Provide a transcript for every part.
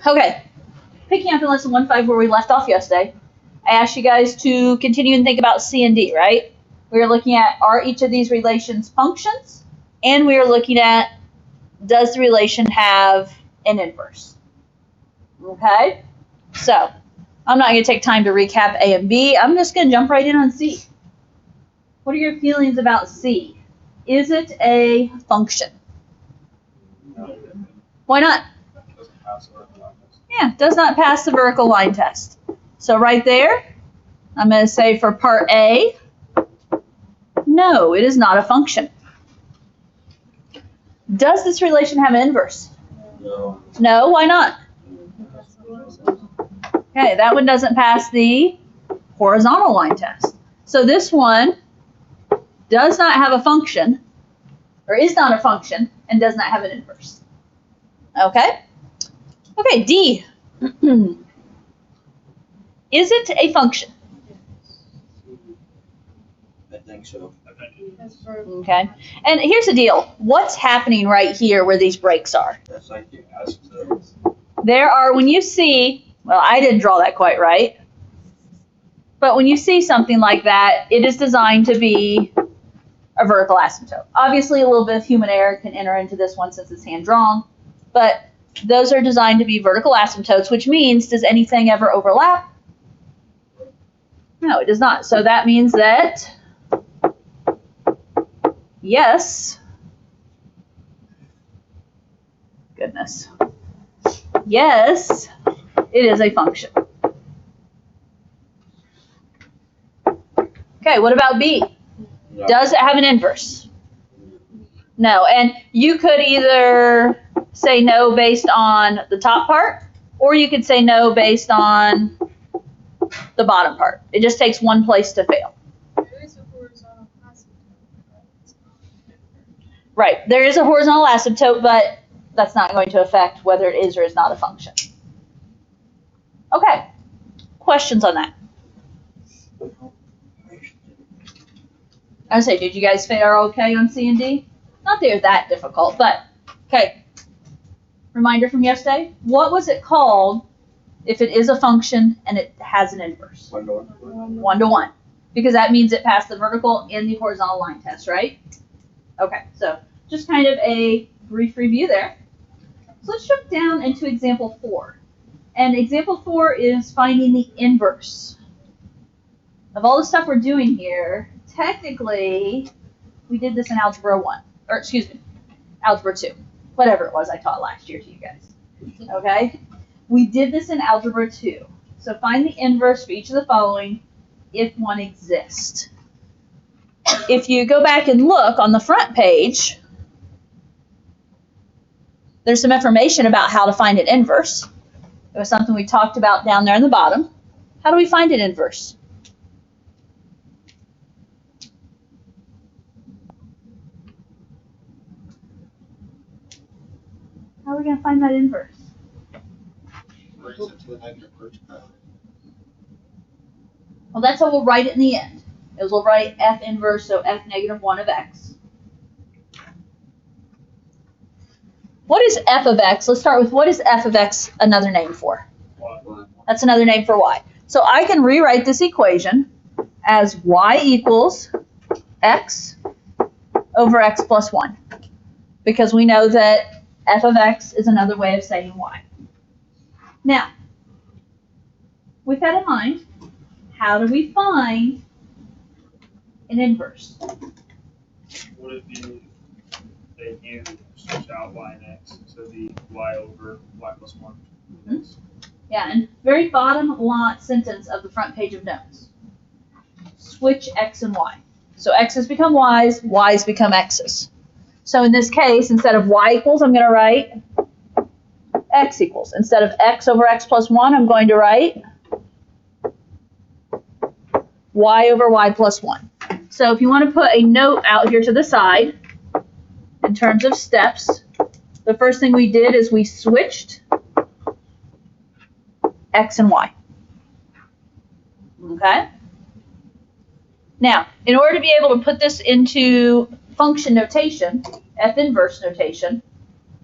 Okay, picking up in lesson 1.5 where we left off yesterday, I asked you guys to continue and think about C and D, right? We were looking at, are each of these relations functions? And we were looking at, does the relation have an inverse? Okay, so I'm not going to take time to recap A and B. I'm just going to jump right in on C. What are your feelings about C? Is it a function? No. Why not? Yeah, does not pass the vertical line test. So right there, I'm going to say for part A, no, it is not a function. Does this relation have an inverse? No. No, why not? Okay, that one doesn't pass the horizontal line test. So this one does not have a function, or is not a function, and does not have an inverse. Okay? Okay, D. Is it a function? I think so. Okay. And here's the deal. What's happening right here where these breaks are? That's like the asymptote. There are, when you see, well, I didn't draw that quite right, but when you see something like that, it is designed to be a vertical asymptote. Obviously, a little bit of human error can enter into this one since it's hand-drawn, but those are designed to be vertical asymptotes, which means, does anything ever overlap? No, it does not. So that means that, yes, goodness, yes, it is a function. Okay, what about B? No. Does it have an inverse? No, and you could either say no based on the top part, or you could say no based on the bottom part. It just takes one place to fail. There is a horizontal asymptote. Right, there is a horizontal asymptote, but that's not going to affect whether it is or is not a function. Okay, questions on that? I would say, did you guys fare okay on C and D? Not that they're that difficult, but, okay. Reminder from yesterday, what was it called if it is a function and it has an inverse? 1 to 1. 1 to 1. Because that means it passed the vertical and the horizontal line test, right? Okay, so just kind of a brief review there. So let's jump down into example 4. And example 4 is finding the inverse. Of all the stuff we're doing here, technically, we did this in Algebra 1. Or, excuse me, Algebra 2. Whatever it was I taught last year to you guys. Okay? We did this in Algebra 2. So find the inverse for each of the following if one exists. If you go back and look on the front page, there's some information about how to find an inverse. It was something we talked about down there in the bottom. How do we find an inverse? How are we going to find that inverse? Raise it to the negative first power. Well, that's how we'll write it in the end. Is we'll write f inverse, so f negative 1 of x. What is f of x? Let's start with, what is f of x another name for? That's another name for y. So I can rewrite this equation as y equals x over x plus 1. Because we know that f of x is another way of saying y. Now, with that in mind, how do we find an inverse? Would it be that you switch out y and x, so it'd be y over y plus 1? Mm-hmm. Yeah, and very bottom line sentence of the front page of notes. Switch x and y. So x's become y's, y's become x's. So in this case, instead of y equals, I'm going to write x equals. Instead of x over x plus 1, I'm going to write y over y plus 1. So if you want to put a note out here to the side, in terms of steps, the first thing we did is we switched x and y. Okay? Now, in order to be able to put this into function notation, f inverse notation,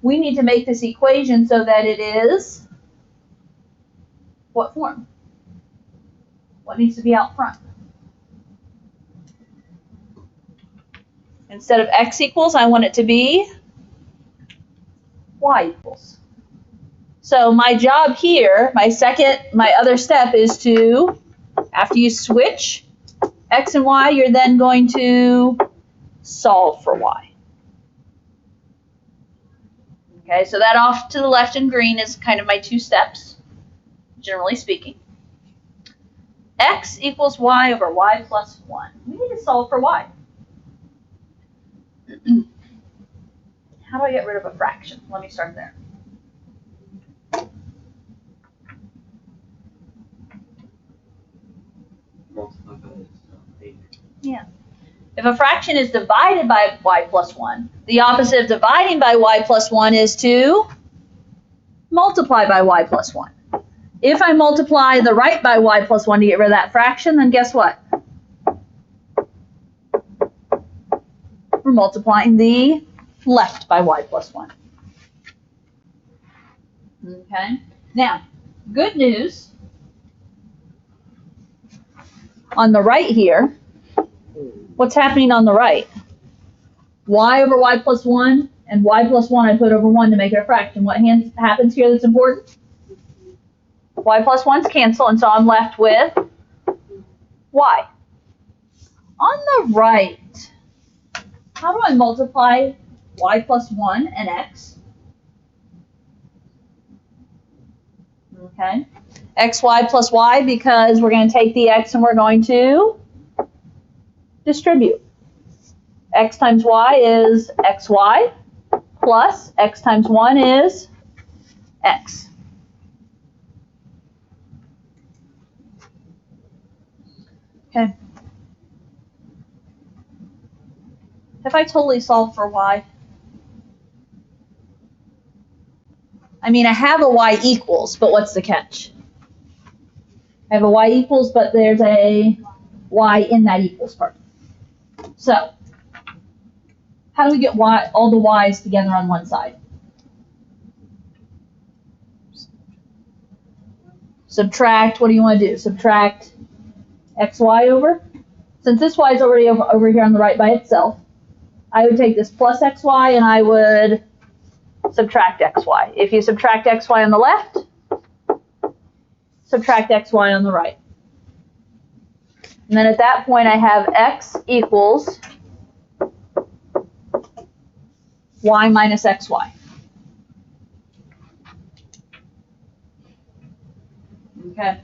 we need to make this equation so that it is what form? What needs to be out front? Instead of x equals, I want it to be y equals. So my job here, my other step is to, after you switch x and y, you're then going to solve for y. Okay, so that off to the left in green is kind of my two steps, generally speaking. X equals y over y plus 1. We need to solve for y. How do I get rid of a fraction? Let me start there. Multiply by this. Yeah. If a fraction is divided by y plus 1, the opposite of dividing by y plus 1 is to multiply by y plus 1. If I multiply the right by y plus 1 to get rid of that fraction, then guess what? We're multiplying the left by y plus 1. Okay? Now, good news. On the right here, what's happening on the right? Y over y plus 1 and y plus 1 I put over 1 to make it a fraction. What happens here that's important? Y plus 1's cancel, and so I'm left with y. On the right, how do I multiply y plus 1 and x? Okay. xy plus y, because we're going to take the x and we're going to distribute. X times y is xy, plus x times 1 is x. Okay. Have I totally solved for y? I mean, I have a y equals, but what's the catch? I have a y equals, but there's a y in that equals part. So, how do we get y, all the y's together on one side? Subtract, what do you want to do? Subtract xy over? Since this y is already over here on the right by itself, I would take this plus xy and I would subtract xy. If you subtract xy on the left, subtract xy on the right. And then at that point I have x equals y minus xy. Okay.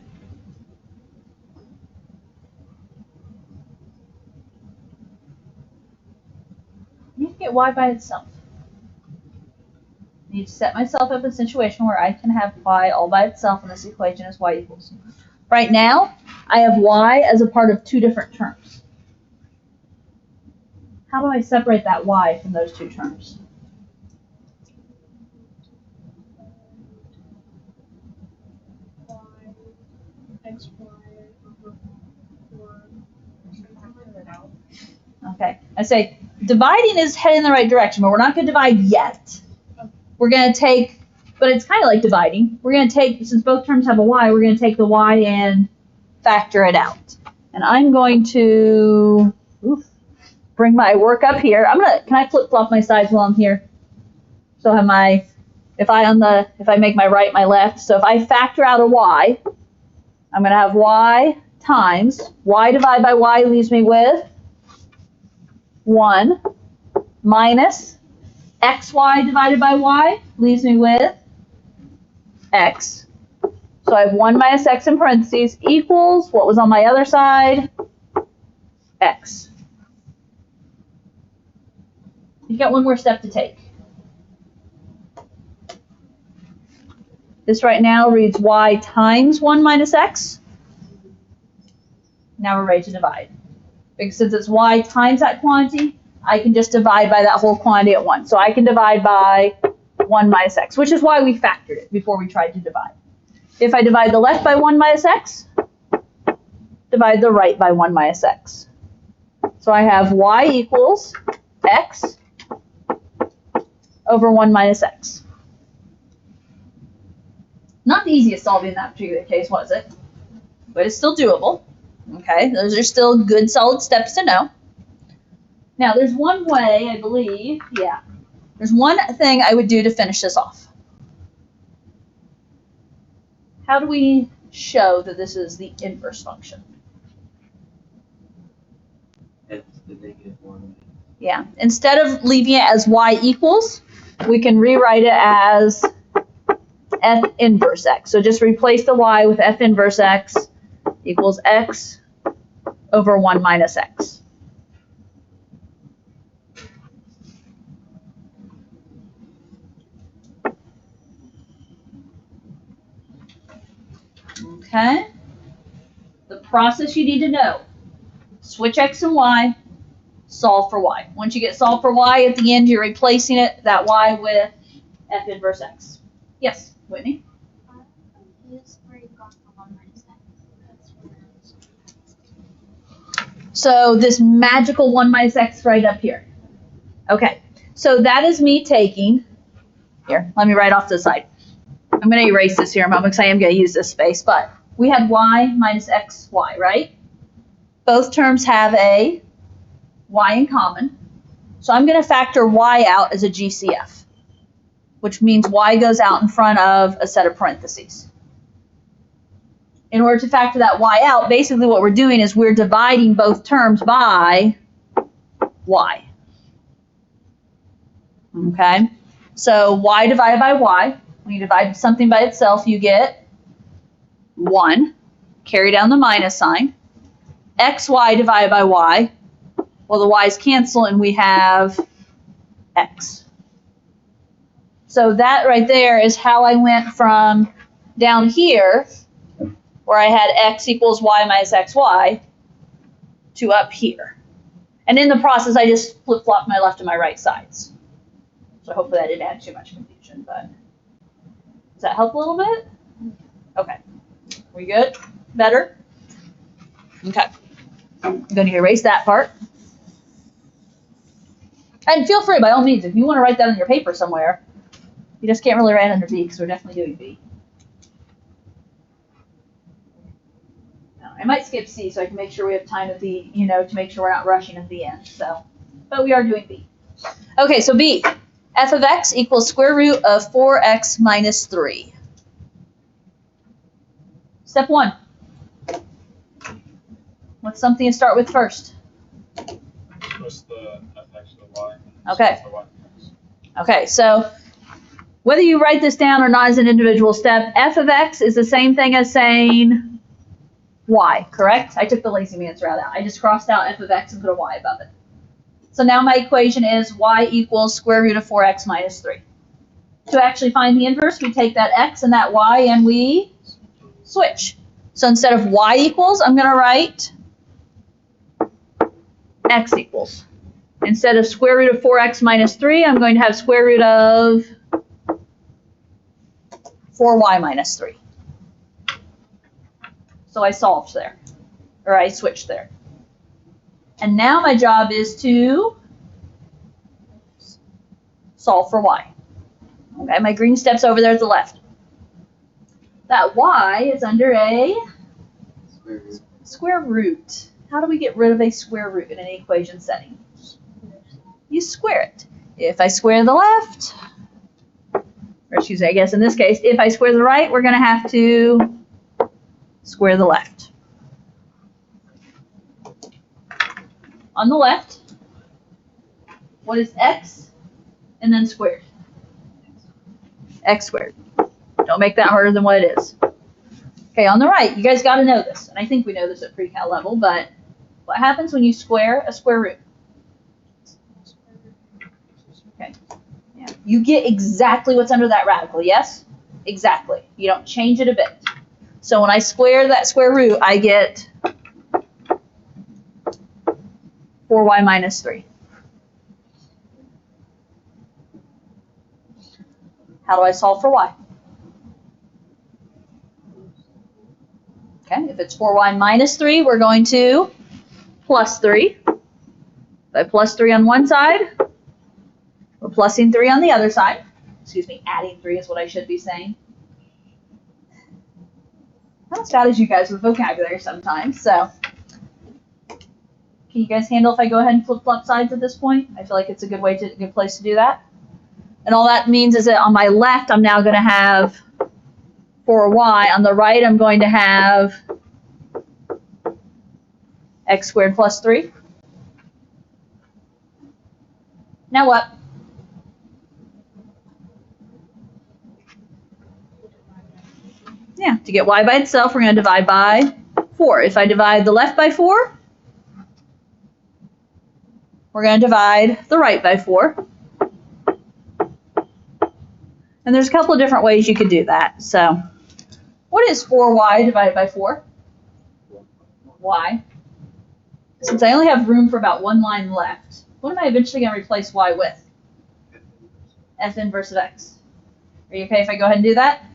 I need to get y by itself. I need to set myself up in a situation where I can have y all by itself in this equation as y equals. Right now, I have y as a part of two different terms. How do I separate that y from those two terms? X, Y, over 4. Okay, I say dividing is heading in the right direction, but we're not going to divide yet. We're going to take, but it's kind of like dividing. We're going to take, since both terms have a y, we're going to take the y and factor it out. And I'm going to bring my work up here. Can I flip-flop my sides while I'm here? So I have my, if I make my right my left, so if I factor out a y, I'm going to have y times, y divided by y leaves me with 1 minus xy divided by y leaves me with x. So I have 1 minus x in parentheses equals what was on my other side, x. You've got one more step to take. This right now reads y times 1 minus x. Now we're ready to divide. Because since it's y times that quantity, I can just divide by that whole quantity at once. So I can divide by 1 minus x, which is why we factored it before we tried to divide. If I divide the left by 1 minus x, divide the right by 1 minus x. So I have y equals x over 1 minus x. Not the easiest solving in that particular case, was it? But it's still doable. Okay, those are still good solid steps to know. Now, there's one way, I believe, yeah. There's one thing I would do to finish this off. How do we show that this is the inverse function? It's the -1. Yeah, instead of leaving it as y equals, we can rewrite it as f inverse x. So just replace the y with f inverse x equals x over 1 minus x. Okay. The process you need to know. Switch x and y, solve for y. Once you get solved for y, at the end you're replacing that y with f inverse x. Yes, Whitney? Use where you got the 1 minus x. That's where So this magical 1 minus x right up here. Okay, so that is me taking, here, let me write off to the side. I'm going to erase this here a moment because I am going to use this space, but we had y minus xy, right? Both terms have a y in common. So I'm going to factor y out as a GCF, which means y goes out in front of a set of parentheses. In order to factor that y out, basically what we're doing is we're dividing both terms by y. Okay? So y divided by y, when you divide something by itself, you get 1. Carry down the minus sign. xy divided by y, well, the y's cancel and we have x. So that right there is how I went from down here, where I had x equals y minus xy, to up here. And in the process, I just flip-flopped my left and my right sides. So hopefully that didn't add too much confusion, but does that help a little bit? Okay. We good? Better? Okay. I'm going to erase that part. And feel free, by all means, if you want to write that on your paper somewhere, you just can't really write under B because we're definitely doing B. Now, I might skip C so I can make sure we have time at the, to make sure we're not rushing at the end. So, but we are doing B. Okay, so B. F of x equals square root of 4x minus 3. Step 1. What's something to start with first? What's the fx of the y? Okay. Okay, so whether you write this down or not as an individual step, f of x is the same thing as saying y, correct? I took the lazy man's route out. I just crossed out f of x and put a y above it. So now my equation is y equals square root of 4x minus 3. To actually find the inverse, we take that x and that y and we switch. So instead of y equals, I'm going to write x equals. Instead of square root of 4x minus 3, I'm going to have square root of 4y minus 3. So I solved there, or I switched there. And now my job is to solve for y. Okay, my green step's over there at the left. That y is under a square root. How do we get rid of a square root in an equation setting? You square it. If I square the left, or excuse me, I guess in this case, if I square the right, we're going to have to square the left. On the left, what is x and then squared? X squared. Don't make that harder than what it is. Okay, on the right, you guys got to know this, and I think we know this at pre-cal level, but what happens when you square a square root? Okay, yeah. You get exactly what's under that radical, yes? Exactly. You don't change it a bit. So when I square that square root, I get 4y minus 3. How do I solve for y? Okay, if it's 4y minus 3, we're going to plus 3. If I plus 3 on one side, oops, plussing 3 on the other side. Excuse me, adding 3 is what I should be saying. Not as bad as you guys with vocabulary sometimes, so. Can you guys handle if I go ahead and flip-flop sides at this point? I feel like it's a good good place to do that. And all that means is that on my left, I'm now going to have 4y. On the right, I'm going to have x squared plus 3. Now what? Yeah, to get y by itself, we're going to divide by 4. If I divide the left by 4, we're going to divide the right by 4. And there's a couple of different ways you could do that. So, what is 4y divided by 4? Y. Since I only have room for about one line left, what am I eventually going to replace y with? F inverse of x. Are you okay if I go ahead and do that?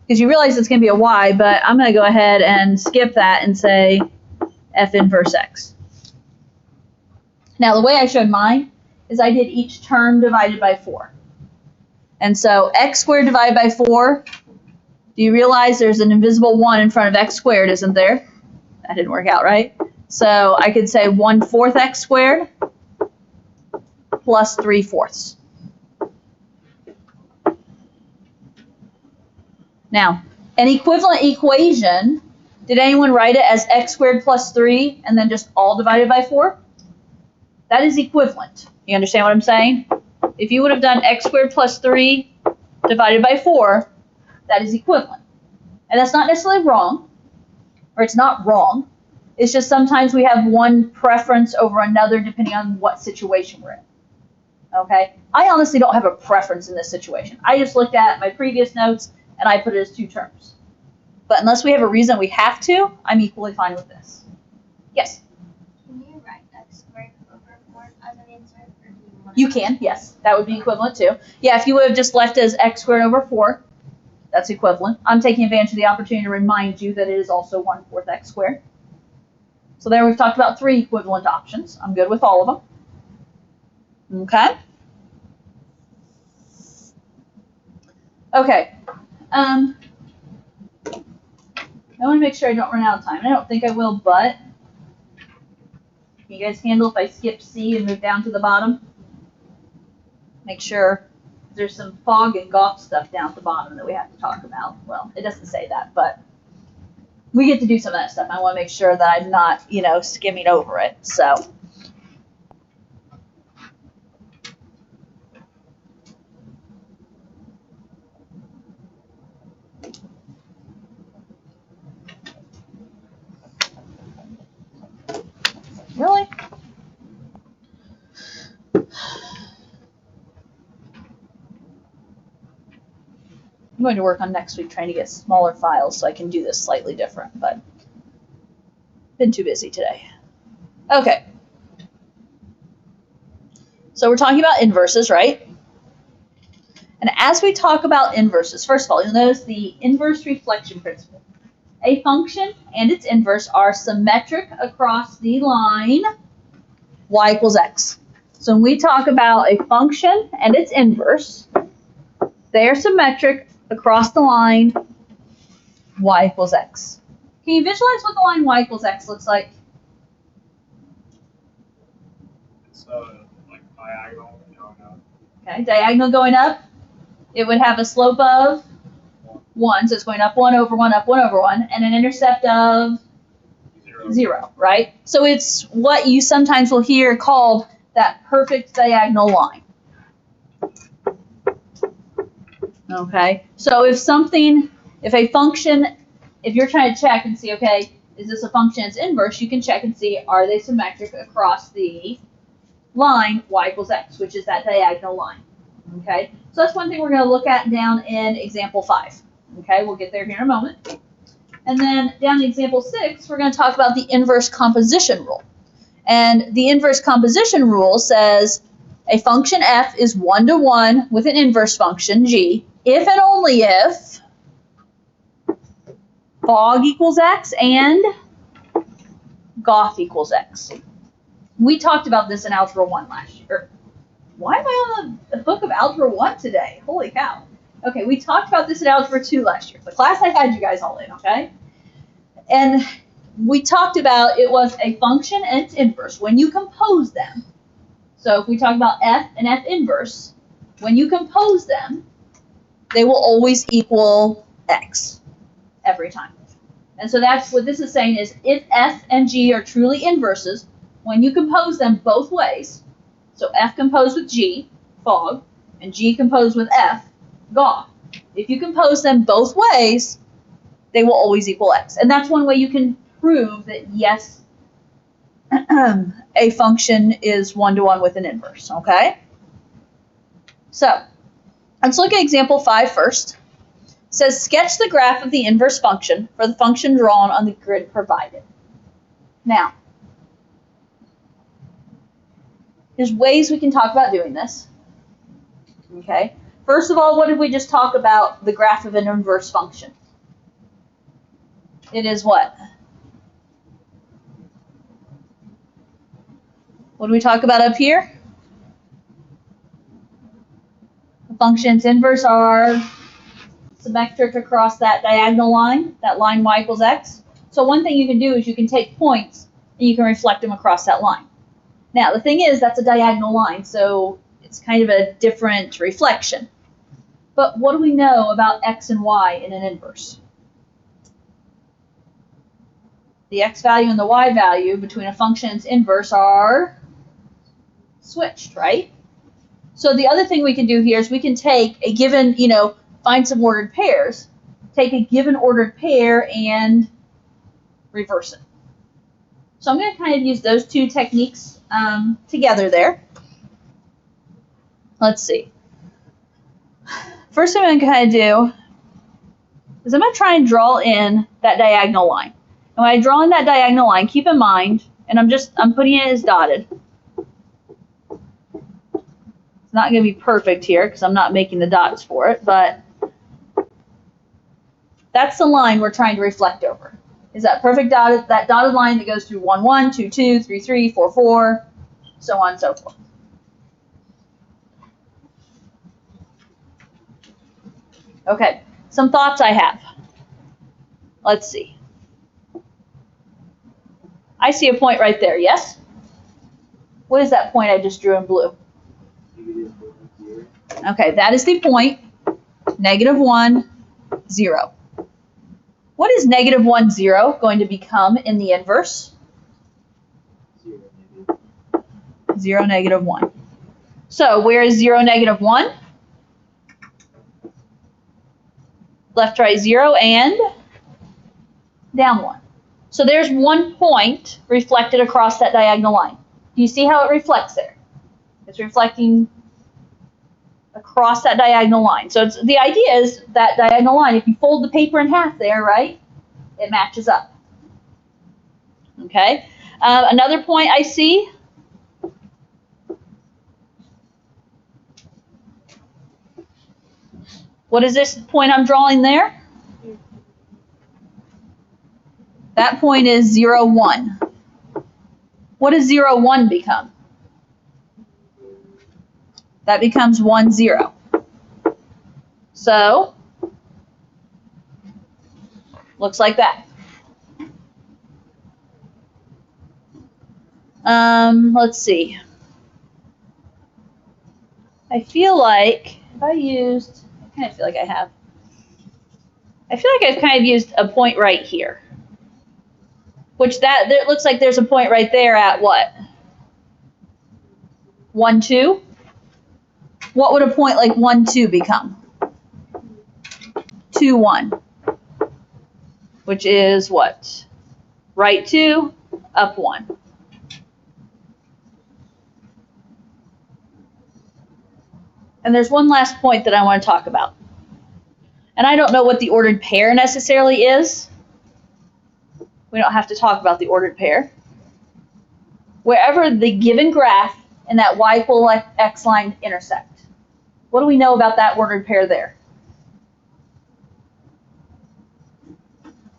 Because you realize it's going to be a y, but I'm going to go ahead and skip that and say F inverse x. Now, the way I showed mine is I did each term divided by 4. And so x squared divided by 4, do you realize there's an invisible 1 in front of x squared, isn't there? That didn't work out, right? So I could say 1/4 x squared plus 3/4. Now, an equivalent equation, did anyone write it as x squared plus 3 and then just all divided by 4? That is equivalent. You understand what I'm saying? If you would have done x squared plus 3 divided by 4, that is equivalent. And that's not necessarily wrong, or it's not wrong. It's just sometimes we have one preference over another depending on what situation we're in. Okay? I honestly don't have a preference in this situation. I just looked at my previous notes and I put it as 2 terms. But unless we have a reason we have to, I'm equally fine with this. Yes? Can you write x squared over 4 as an answer? Or do you want You can, yes. That would be equivalent too. Yeah, if you would have just left it as x squared over 4, that's equivalent. I'm taking advantage of the opportunity to remind you that it is also 1/4 x squared. So there we've talked about 3 equivalent options. I'm good with all of them. Okay? Okay. I want to make sure I don't run out of time. I don't think I will, but can you guys handle if I skip C and move down to the bottom? Make sure there's some fog and golf stuff down at the bottom that we have to talk about. Well, it doesn't say that, but we get to do some of that stuff. I want to make sure that I'm not, skimming over it. So. Really? I'm going to work on next week trying to get smaller files so I can do this slightly different, but been too busy today. Okay. So we're talking about inverses, right? And as we talk about inverses, first of all, you'll notice the inverse reflection principle. A function and its inverse are symmetric across the line y equals x. So when we talk about a function and its inverse, they are symmetric across the line y equals x. Can you visualize what the line y equals x looks like? It's like diagonal going up. Okay, diagonal going up. It would have a slope of 1, so it's going up 1 over 1, up 1 over 1, and an intercept of 0, right? So it's what you sometimes will hear called that perfect diagonal line. Okay, so if a function, if you're trying to check and see, okay, is this a function its inverse, you can check and see, are they symmetric across the line y equals x, which is that diagonal line. Okay, so that's one thing we're going to look at down in example 5. Okay, we'll get there here in a moment. And then down in example 6, we're going to talk about the inverse composition rule. And the inverse composition rule says a function f is 1-to-1 with an inverse function g if and only if fog equals x and goth equals x. We talked about this in Algebra 1 last year. Why am I on the hook of Algebra 1 today? Holy cow. Okay, we talked about this in Algebra 2 last year. The class I had you guys all in, okay? And we talked about it was a function and its inverse. When you compose them, so if we talk about f and f inverse, when you compose them, they will always equal x every time. And so that's what this is saying is if f and g are truly inverses, when you compose them both ways, so f composed with g, fog, and g composed with f, gaw. If you compose them both ways, they will always equal x. And that's one way you can prove that, yes, a function is one-to-one with an inverse, okay? So, let's look at example 5 first. It says, sketch the graph of the inverse function for the function drawn on the grid provided. Now, there's ways we can talk about doing this. Okay. First of all, what did we just talk about the graph of an inverse function? It is what? What do we talk about up here? The function's inverse are symmetric across that diagonal line, that line y equals x. So one thing you can do is you can take points and you can reflect them across that line. Now, the thing is, that's a diagonal line, so it's kind of a different reflection. But what do we know about x and y in an inverse? The x value and the y value between a function and its inverse are switched, right? So the other thing we can do here is we can take a given, find some ordered pairs, take a given ordered pair and reverse it. So I'm going to kind of use those two techniques together there. Let's see. First thing I'm going to kind of do is I'm going to try and draw in that diagonal line. And when I draw in that diagonal line, keep in mind, and I'm putting it as dotted. It's not going to be perfect here because I'm not making the dots for it, but that's the line we're trying to reflect over. Is that perfect dotted, that dotted line that goes through 1, 1, 2, 2, 3, 3, 4, 4, so on and so forth. Okay, some thoughts I have. Let's see. I see a point right there, yes? What is that point I just drew in blue? Okay, that is the point, -1, 0. What is -1, 0 going to become in the inverse? 0, -1. So where is 0, -1? Left, right, 0, and down 1. So there's 1 point reflected across that diagonal line. Do you see how it reflects there? It's reflecting across that diagonal line. So the idea is that diagonal line, if you fold the paper in half there, right, it matches up. Okay. Another point I see. What is this point I'm drawing there? That point is 0, 1. What does 0, 1 become? That becomes 1, 0. So, looks like that. Let's see. I feel like if I used, I kind of feel like I have. I feel like I've kind of used a point right here. Which it looks like there's a point right there at what? 1, 2? What would a point like 1, 2 become? 2, 1. Which is what? Right 2, up 1. And there's one last point that I want to talk about. And I don't know what the ordered pair necessarily is. We don't have to talk about the ordered pair. Wherever the given graph and that y equal x line intersect. What do we know about that ordered pair there?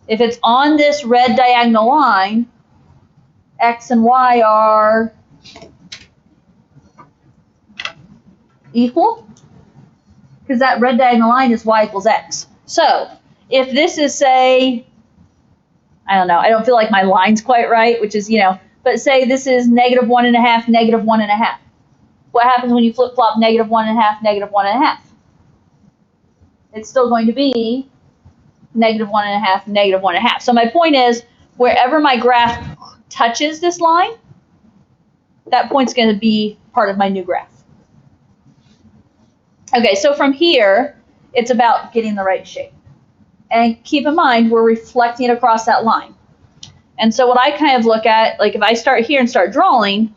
If it's on this red diagonal line, x and y are equal, because that red diagonal line is y equals x. So if this is, say, I don't know, I don't feel like my line's quite right, which is, but say this is -1.5, -1.5. What happens when you flip-flop -1.5, -1.5? It's still going to be -1.5, -1.5. So my point is, wherever my graph touches this line, that point's going to be part of my new graph. Okay, so from here, it's about getting the right shape. And keep in mind, we're reflecting it across that line. And so what I kind of look at, like if I start here and start drawing,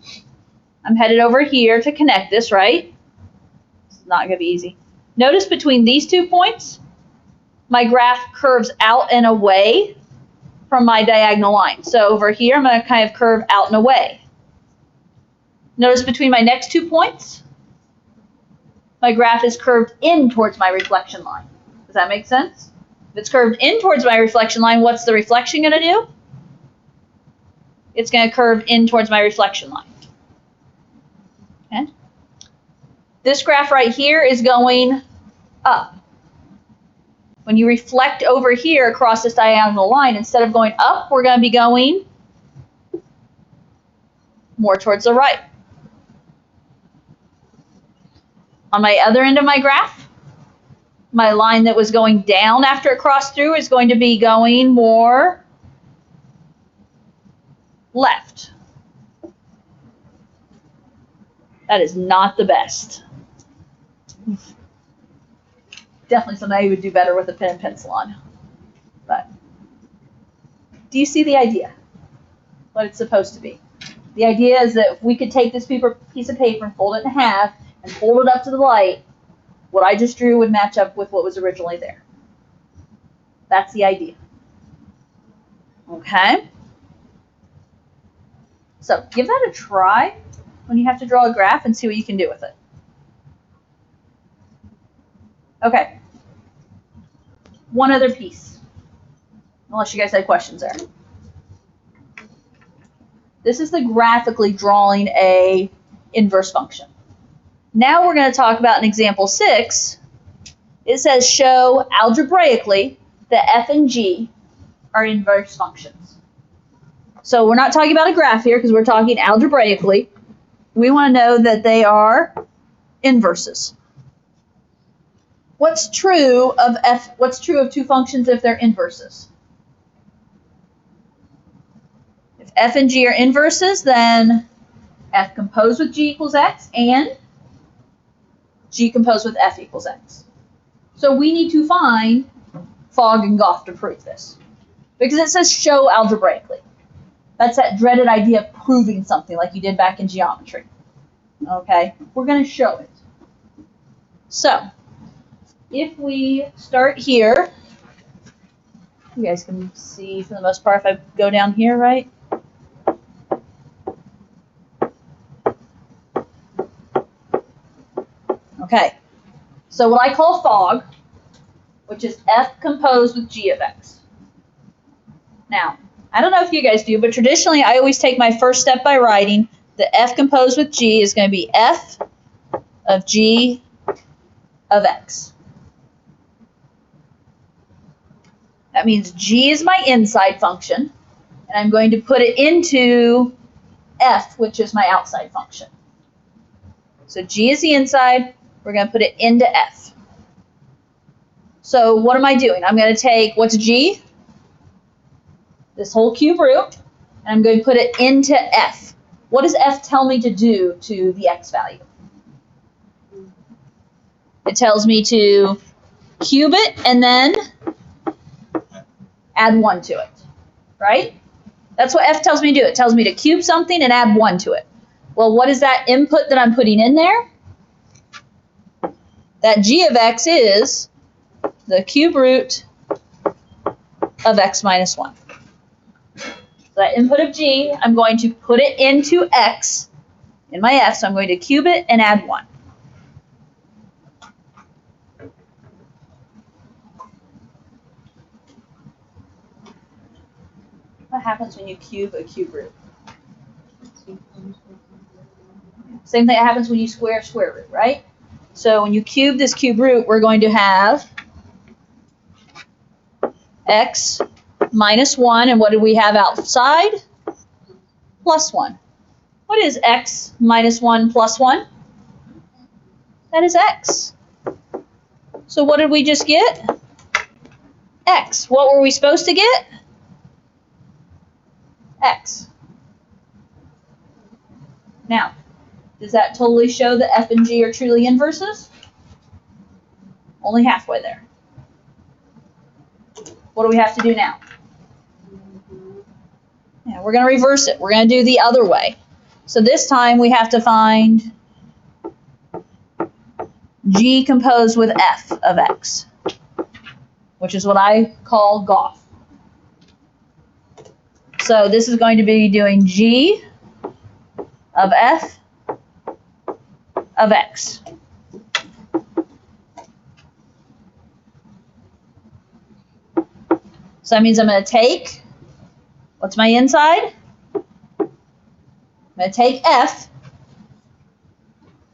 I'm headed over here to connect this, right? It's not going to be easy. Notice between these 2 points, my graph curves out and away from my diagonal line. So over here, I'm going to kind of curve out and away. Notice between my next 2 points, my graph is curved in towards my reflection line. Does that make sense? If it's curved in towards my reflection line, what's the reflection going to do? It's going to curve in towards my reflection line. Okay. This graph right here is going up. When you reflect over here across this diagonal line, instead of going up, we're going to be going more towards the right. On my other end of my graph, my line that was going down after it crossed through is going to be going more left. That is not the best. Definitely something I would do better with a pen and pencil on. But do you see the idea? What it's supposed to be? The idea is that if we could take this piece of paper and fold it in half and hold it up to the light, what I just drew would match up with what was originally there. That's the idea. Okay? So give that a try when you have to draw a graph and see what you can do with it. Okay. One other piece, unless you guys had questions there. This is the graphically drawing a inverse function. Now we're going to talk about in example 6. It says show algebraically that f and g are inverse functions. So we're not talking about a graph here because we're talking algebraically. We want to know that they are inverses. What's true of two functions if they're inverses? If f and g are inverses, then f composed with g equals x and g composed with f equals x. So we need to find Fogg and Goff to prove this. Because it says show algebraically. That's that dreaded idea of proving something like you did back in geometry. Okay? We're going to show it. So, if we start here, you guys can see for the most part if I go down here, right? Okay, so what I call Fogg, which is f composed with g of x. Now, I don't know if you guys do, but traditionally I always take my first step by writing the f composed with g is going to be f of g of x. That means g is my inside function, and I'm going to put it into f, which is my outside function. So g is the inside, we're going to put it into f. So what am I doing? I'm going to take, what's g? This whole cube root, and I'm going to put it into f. What does f tell me to do to the x value? It tells me to cube it and then add 1 to it, right? That's what f tells me to do. It tells me to cube something and add 1 to it. Well, what is that input that I'm putting in there? That g of x is the cube root of x minus 1. So that input of g, I'm going to put it into x in my f, so I'm going to cube it and add 1. What happens when you cube a cube root? Same thing that happens when you square square root, right? So when you cube this cube root, we're going to have x minus 1, and what do we have outside? Plus 1. What is x minus 1 plus 1? That is x. So what did we just get? X. What were we supposed to get? X. Now, does that totally show that f and g are truly inverses? Only halfway there. What do we have to do now? Yeah, we're going to reverse it. We're going to do the other way. So this time we have to find g composed with f of x, which is what I call Goff. So this is going to be doing g of f of x. So that means I'm going to take, what's my inside? I'm going to take f,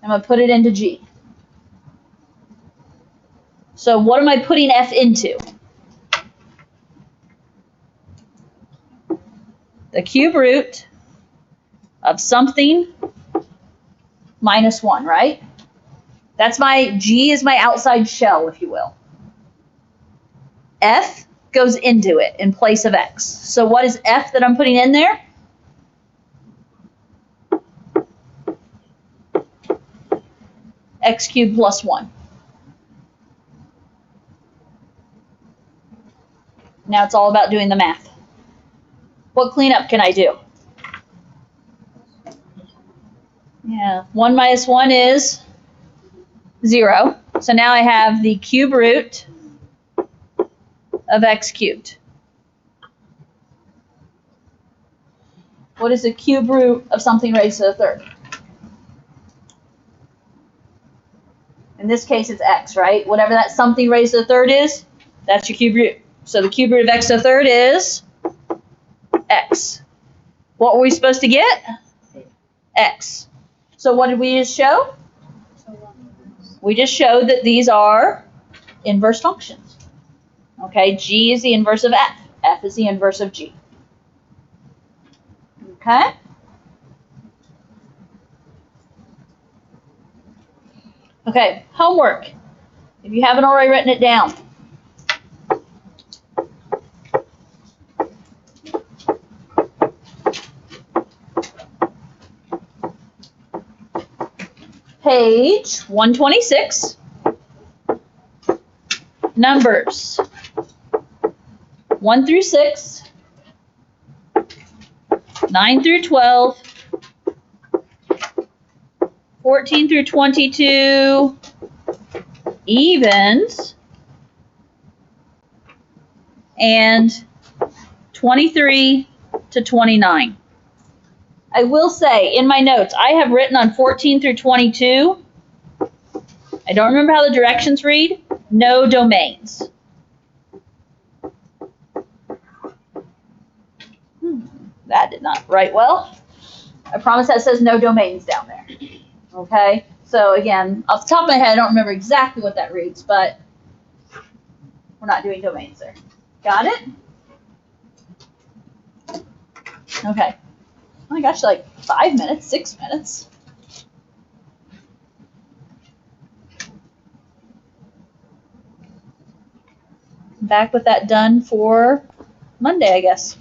I'm going to put it into g. So what am I putting f into? The cube root of something minus 1, right? That's my, g is my outside shell, if you will. F goes into it in place of x. So what is f that I'm putting in there? X cubed plus 1. Now it's all about doing the math. What cleanup can I do? Yeah, 1 minus 1 is 0. So now I have the cube root of x cubed. What is the cube root of something raised to the third? In this case, it's x, right? Whatever that something raised to the third is, that's your cube root. So the cube root of x to the third is x. What were we supposed to get? X. So what did we just show? We just showed that these are inverse functions. Okay, g is the inverse of f. F is the inverse of g. Okay? Okay, homework. If you haven't already written it down. Page 126. Numbers 1 through 6, 9 through 12, 14 through 22, evens, and 23 to 29. I will say, in my notes, I have written on 14 through 22, I don't remember how the directions read, no domains. That did not write well. I promise that says no domains down there. Okay? So again, off the top of my head, I don't remember exactly what that reads, but we're not doing domains there. Got it? Okay. Oh my gosh, like 5 minutes, 6 minutes. Back with that done for Monday, I guess.